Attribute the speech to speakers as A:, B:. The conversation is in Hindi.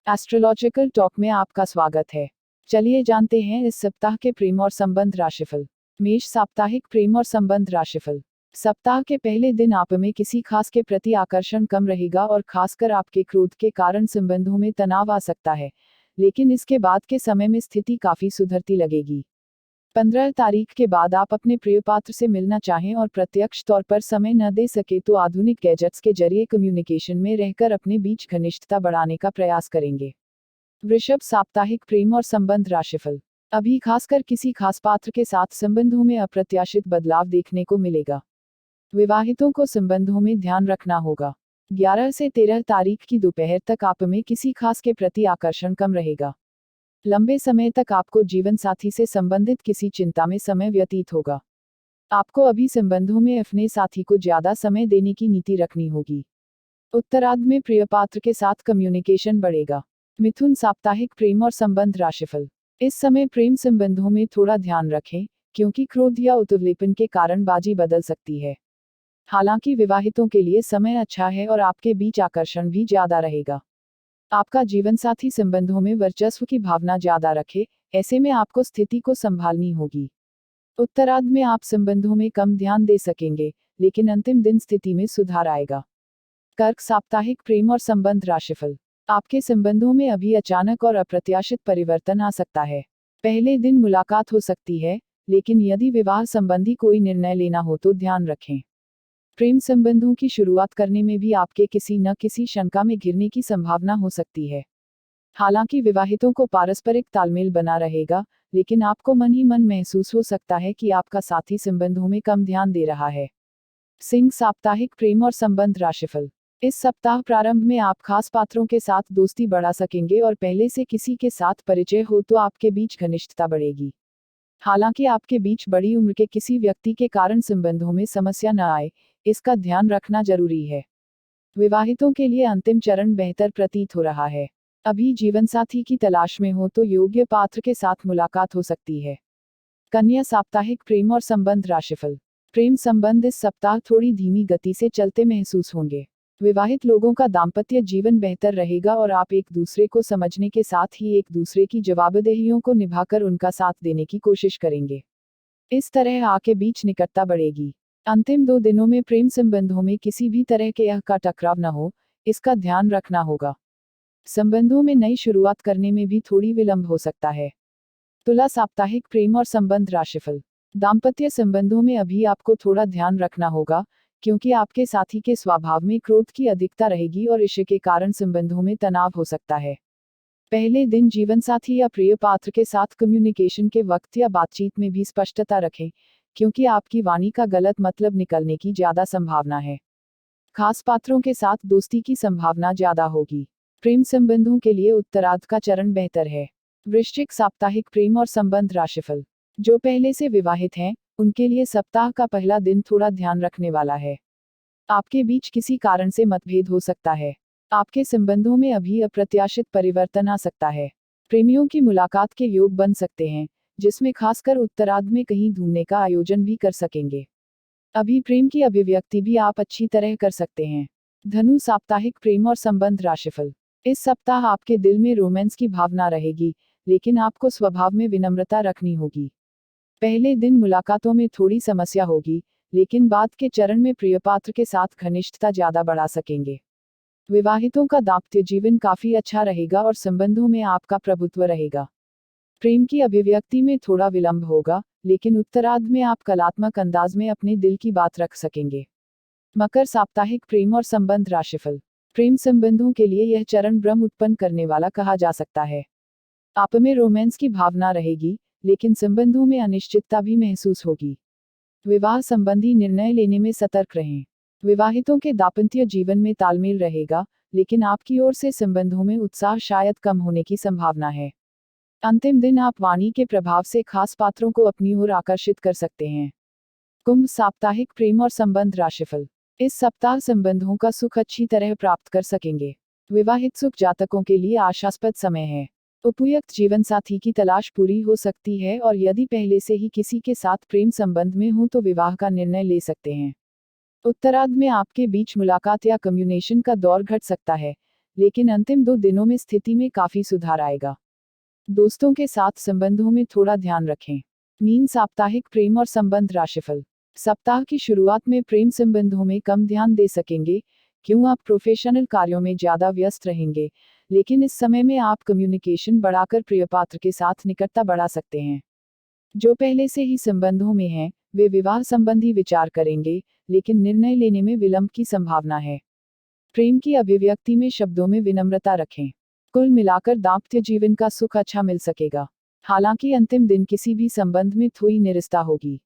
A: एस्ट्रोलॉजिकल टॉक में आपका स्वागत है। चलिए जानते हैं इस सप्ताह के प्रेम और संबंध राशिफल। मेष साप्ताहिक प्रेम और संबंध राशिफल। सप्ताह के पहले दिन आप में किसी खास के प्रति आकर्षण कम रहेगा और खासकर आपके क्रोध के कारण संबंधों में तनाव आ सकता है, लेकिन इसके बाद के समय में स्थिति काफी सुधरती लगेगी। 15 तारीख के बाद आप अपने प्रिय पात्र से मिलना चाहें और प्रत्यक्ष तौर पर समय न दे सके तो आधुनिक गैजेट्स के जरिए कम्युनिकेशन में रहकर अपने बीच घनिष्ठता बढ़ाने का प्रयास करेंगे। वृषभ साप्ताहिक प्रेम और संबंध राशिफल। अभी खासकर किसी खास पात्र के साथ संबंधों में अप्रत्याशित बदलाव देखने को मिलेगा। विवाहितों को संबंधों में ध्यान रखना होगा। 11 से 13 तारीख की दोपहर तक आप में किसी खास के प्रति आकर्षण कम रहेगा। लंबे समय तक आपको जीवन साथी से संबंधित किसी चिंता में समय व्यतीत होगा। आपको अभी संबंधों में अपने साथी को ज्यादा समय देने की नीति रखनी होगी। उत्तरार्ध में प्रिय पात्र के साथ कम्युनिकेशन बढ़ेगा। मिथुन साप्ताहिक प्रेम और संबंध राशिफल। इस समय प्रेम संबंधों में थोड़ा ध्यान रखें, क्योंकि क्रोध या उद्वेलन के कारण बाजी बदल सकती है। हालांकि विवाहितों के लिए समय अच्छा है और आपके बीच आकर्षण भी ज्यादा रहेगा। आपका जीवनसाथी संबंधों में वर्चस्व की भावना ज्यादा रखे, ऐसे में आपको स्थिति को संभालनी होगी। उत्तरार्ध में आप संबंधों में कम ध्यान दे सकेंगे, लेकिन अंतिम दिन स्थिति में सुधार आएगा। कर्क साप्ताहिक प्रेम और संबंध राशिफल। आपके संबंधों में अभी अचानक और अप्रत्याशित परिवर्तन आ सकता है। पहले दिन मुलाकात हो सकती है, लेकिन यदि विवाह संबंधी कोई निर्णय लेना हो तो ध्यान रखें। प्रेम संबंधों की शुरुआत करने में भी आपके किसी न किसी शंका में घिरने की संभावना हो सकती है। हालांकि विवाहितों को पारस्परिक तालमेल बना रहेगा, लेकिन आपको मन ही मन महसूस हो सकता है कि आपका साथी संबंधों में कम ध्यान दे रहा है। सिंह साप्ताहिक प्रेम और संबंध राशिफल। इस सप्ताह प्रारंभ में आप खास पात्रों के साथ दोस्ती बढ़ा सकेंगे और पहले से किसी के साथ परिचय हो तो आपके बीच घनिष्ठता बढ़ेगी। हालांकि आपके बीच बड़ी उम्र के किसी व्यक्ति के कारण संबंधों में समस्या न आए, इसका ध्यान रखना जरूरी है। विवाहितों के लिए अंतिम चरण बेहतर प्रतीत हो रहा है। अभी जीवनसाथी की तलाश में हो तो योग्य पात्र के साथ मुलाकात हो सकती है। कन्या साप्ताहिक प्रेम और संबंध राशिफल। प्रेम संबंध इस सप्ताह थोड़ी धीमी गति से चलते महसूस होंगे। विवाहित लोगों का दाम्पत्य जीवन बेहतर रहेगा और आप एक दूसरे को समझने के साथ ही एक दूसरे की जवाबदेहियों को निभाकर उनका साथ देने की कोशिश करेंगे। इस तरह आपके बीच निकटता बढ़ेगी। अंतिम 2 दिनों में प्रेम संबंधों में किसी भी तरह के का टकराव न हो, इसका ध्यान रखना होगा। संबंधों में नई शुरुआत करने में भी थोड़ी विलंब हो सकता है। तुला साप्ताहिक प्रेम और संबंध राशिफल। दाम्पत्य संबंधों में अभी आपको थोड़ा ध्यान रखना होगा, क्योंकि आपके साथी के स्वभाव में क्रोध की अधिकता रहेगी और ईर्ष्या के कारण संबंधों में तनाव हो सकता है। पहले दिन जीवनसाथी या प्रिय पात्र के साथ कम्युनिकेशन के वक्त या बातचीत में भी स्पष्टता रखें, क्योंकि आपकी वाणी का गलत मतलब निकलने की ज्यादा संभावना है। खास पात्रों के साथ दोस्ती की संभावना ज्यादा होगी। प्रेम संबंधों के लिए उत्तरार्ध का चरण बेहतर है। वृश्चिक साप्ताहिक प्रेम और संबंध राशिफल। जो पहले से विवाहित हैं, उनके लिए सप्ताह का पहला दिन थोड़ा ध्यान रखने वाला है। आपके बीच किसी कारण से मतभेद हो सकता है। आपके संबंधों में अभी अप्रत्याशित परिवर्तन आ सकता है। प्रेमियों की मुलाकात के योग बन सकते हैं, जिसमें खासकर उत्तरार्ध में कहीं घूमने का आयोजन भी कर सकेंगे। अभी प्रेम की अभिव्यक्ति भी आप अच्छी तरह कर सकते हैं। धनु साप्ताहिक प्रेम और संबंध राशिफल। इस सप्ताह आपके दिल में रोमांस की भावना रहेगी, लेकिन आपको स्वभाव में विनम्रता रखनी होगी। पहले दिन मुलाकातों में थोड़ी समस्या होगी, लेकिन बाद के चरण में प्रिय पात्र के साथ घनिष्ठता ज्यादा बढ़ा सकेंगे। विवाहितों का दाम्पत्य जीवन काफी अच्छा रहेगा और संबंधों में आपका प्रभुत्व रहेगा। प्रेम की अभिव्यक्ति में थोड़ा विलंब होगा, लेकिन उत्तरार्ध में आप कलात्मक अंदाज में अपने दिल की बात रख सकेंगे। मकर साप्ताहिक प्रेम और संबंध राशिफल। प्रेम संबंधों के लिए यह चरण भ्रम उत्पन्न करने वाला कहा जा सकता है। आप में रोमांस की भावना रहेगी, लेकिन संबंधों में अनिश्चितता भी महसूस होगी। विवाह संबंधी निर्णय लेने में सतर्क रहें। विवाहितों के दाम्पत्य जीवन में तालमेल रहेगा, लेकिन आपकी ओर से संबंधों में उत्साह शायद कम होने की संभावना है। अंतिम दिन आप वाणी के प्रभाव से खास पात्रों को अपनी ओर आकर्षित कर सकते हैं। कुंभ साप्ताहिक प्रेम और संबंध राशिफल। इस सप्ताह संबंधों का सुख अच्छी तरह प्राप्त कर सकेंगे। विवाहित सुख जातकों के लिए आशास्पद समय है। उपयुक्त जीवन साथी की तलाश पूरी हो सकती है और यदि पहले से ही किसी के साथ प्रेम संबंध में हो तो विवाह का निर्णय ले सकते हैं। उत्तरार्ध में आपके बीच मुलाकात या कम्युनिकेशन का दौर घट सकता है, लेकिन अंतिम 2 दिनों में स्थिति में काफी सुधार आएगा। दोस्तों के साथ संबंधों में थोड़ा ध्यान रखें। मीन साप्ताहिक प्रेम और संबंध राशिफल। सप्ताह की शुरुआत में प्रेम संबंधों में कम ध्यान दे सकेंगे, क्यों आप प्रोफेशनल कार्यों में ज्यादा व्यस्त रहेंगे, लेकिन इस समय में आप कम्युनिकेशन बढ़ाकर प्रियपात्र के साथ निकटता बढ़ा सकते हैं। जो पहले से ही संबंधों में हैं, वे विवाह संबंधी विचार करेंगे, लेकिन निर्णय लेने में विलंब की संभावना है। प्रेम की अभिव्यक्ति में शब्दों में विनम्रता रखें। कुल मिलाकर दाम्पत्य जीवन का सुख अच्छा मिल सकेगा। हालांकि अंतिम दिन किसी भी संबंध में थोड़ी निरस्ता होगी।